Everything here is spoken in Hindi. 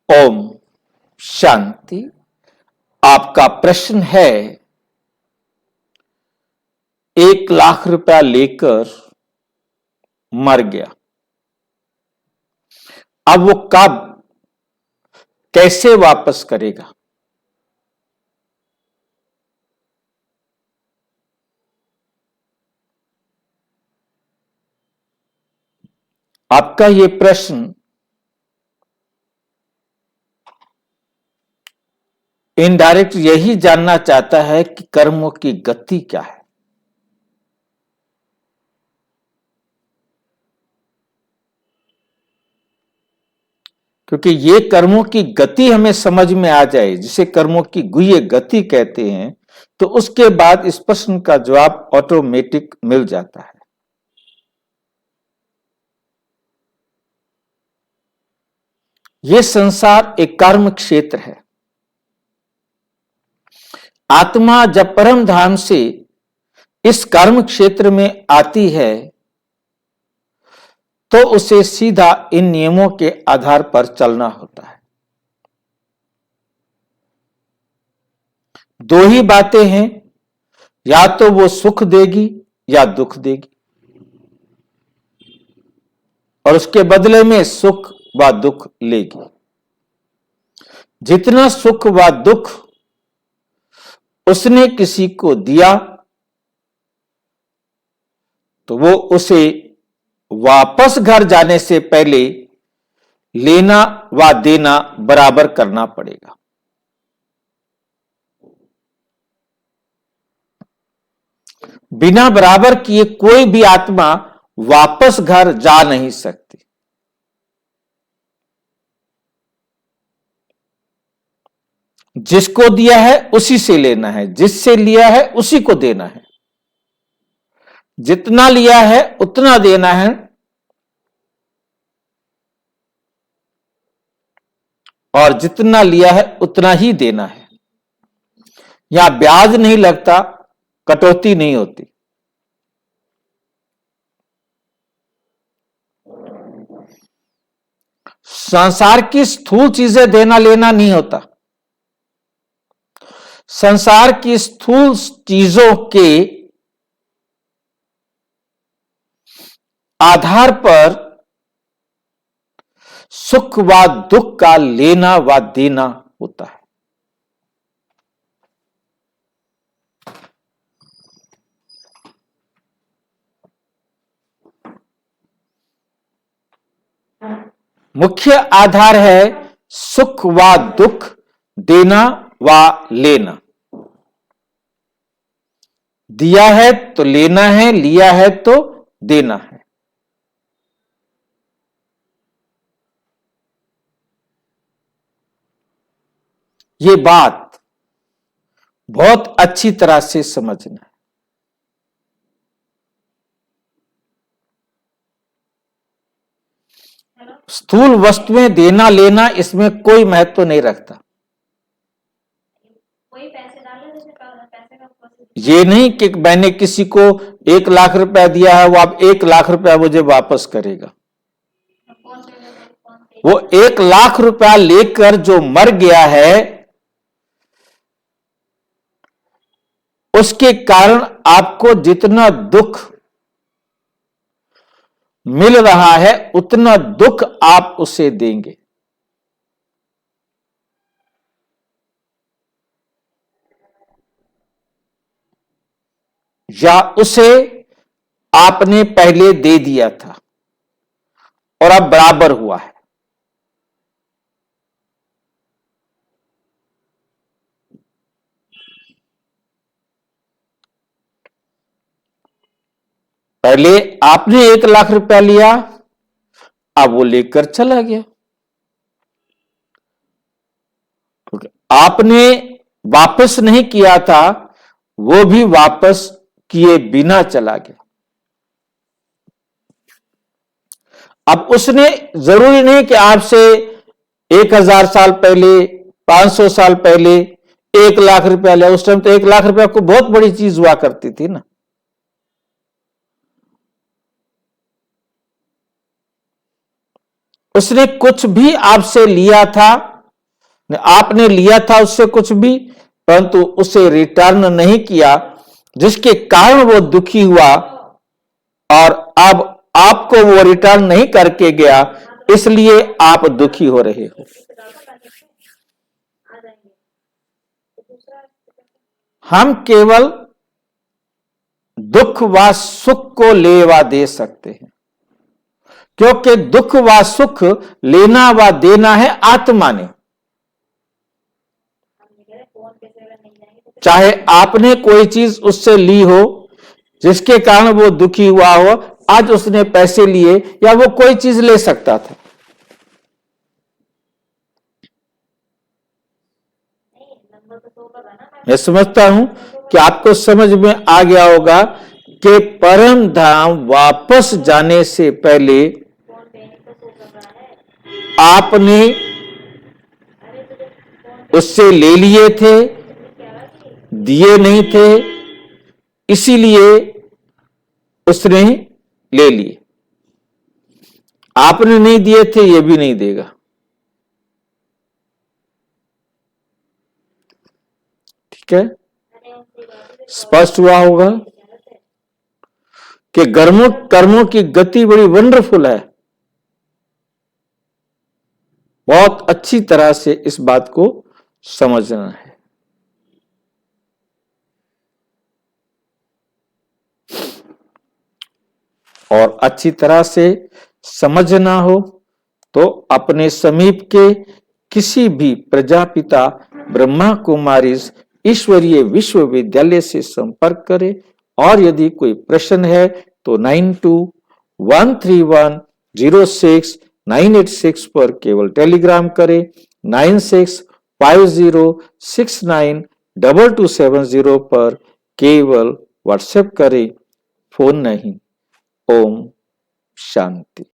ओम शांति। आपका प्रश्न है 1 लाख रुपया लेकर मर गया, अब वो कब कैसे वापस करेगा? आपका ये प्रश्न इनडायरेक्ट यही जानना चाहता है कि कर्मों की गति क्या है। क्योंकि ये कर्मों की गति हमें समझ में आ जाए, जिसे कर्मों की गुह्य गति कहते हैं, तो उसके बाद इस प्रश्न का जवाब ऑटोमेटिक मिल जाता है। यह संसार एक कर्म क्षेत्र है। आत्मा जब परम धाम से इस कर्म क्षेत्र में आती है तो उसे सीधा इन नियमों के आधार पर चलना होता है। दो ही बातें हैं, या तो वो सुख देगी या दुख देगी, और उसके बदले में सुख व दुख लेगी। जितना सुख व दुख उसने किसी को दिया तो वो उसे वापस घर जाने से पहले लेना व देना बराबर करना पड़ेगा। बिना बराबर किए कोई भी आत्मा वापस घर जा नहीं सकती। जिसको दिया है उसी से लेना है, जिससे लिया है उसी को देना है। जितना लिया है उतना देना है, और जितना लिया है उतना ही देना है। यहां ब्याज नहीं लगता, कटौती नहीं होती। संसार की स्थूल चीजें देना लेना नहीं होता। संसार की स्थूल चीजों के आधार पर सुख व दुख का लेना व देना होता है। मुख्य आधार है सुख व दुख देना व लेना। दिया है तो लेना है, लिया है तो देना है। ये बात बहुत अच्छी तरह से समझना है। स्थूल वस्तुएं देना लेना इसमें कोई महत्व नहीं रखता। कोई पैसे डाले, जैसे पैसे का ये नहीं कि मैंने किसी को 1 लाख रुपया दिया है, वो अब 1 लाख रुपया मुझे वापस करेगा। वो 1 लाख रुपया लेकर जो मर गया है, उसके कारण आपको जितना दुख मिल रहा है उतना दुख आप उसे देंगे। या उसे आपने पहले दे दिया था और अब बराबर हुआ है। पहले आपने 1 लाख रुपया लिया, अब वो लेकर चला गया। आपने वापस नहीं किया था, वो भी वापस किए बिना चला गया। अब उसने जरूरी नहीं कि आपसे 1000 साल पहले, 500 साल पहले 1 लाख रुपया लिया। उस टाइम तो 1 लाख रुपया को बहुत बड़ी चीज हुआ करती थी ना। उसने कुछ भी आपसे लिया था आपने लिया था उससे कुछ भी, परंतु उसे रिटर्न नहीं किया, जिसके कारण वो दुखी हुआ, और अब आपको वो रिटर्न नहीं करके गया, इसलिए आप दुखी हो रहे हो। आ जाएंगे तो दूसरा हम केवल दुख व सुख को लेवा दे सकते हैं, क्योंकि दुख व सुख लेना व देना है आत्मा ने। फोन पैसे अगर नहीं जाएंगे तो चाहे आपने कोई चीज उससे ली हो जिसके कारण वो दुखी हुआ हो, आज उसने पैसे लिए, या वो कोई चीज ले सकता था। नहीं, नंबर तो 100 का था ना। मैं समझता हूं कि आपको समझ में आ गया होगा कि परम धाम वापस जाने से पहले फोन पे नहीं तो 100 का है। आपने अरे तुझे फोन उससे ले लिए थे, पे क्या रहा कि दिए नहीं थे, इसीलिए उसने ले लिए। आपने नहीं दिए थे, ये भी नहीं देगा। ठीक है, मैंने उनसे बात की स्पष्ट हुआ होगा गलत है। कि कर्मों की गति बड़ी वंडरफुल है। बहुत अच्छी तरह से इस बात को समझना है। और अच्छी तरह से समझना हो तो अपने समीप के किसी भी प्रजापिता ब्रह्मा कुमारी ईश्वरीय विश्वविद्यालय से संपर्क करें, और यदि कोई प्रश्न है तो 9213106986 पर केवल टेलीग्राम करें, 9650692270 पर केवल व्हाट्सएप करें, फोन नहीं। ओम शांति।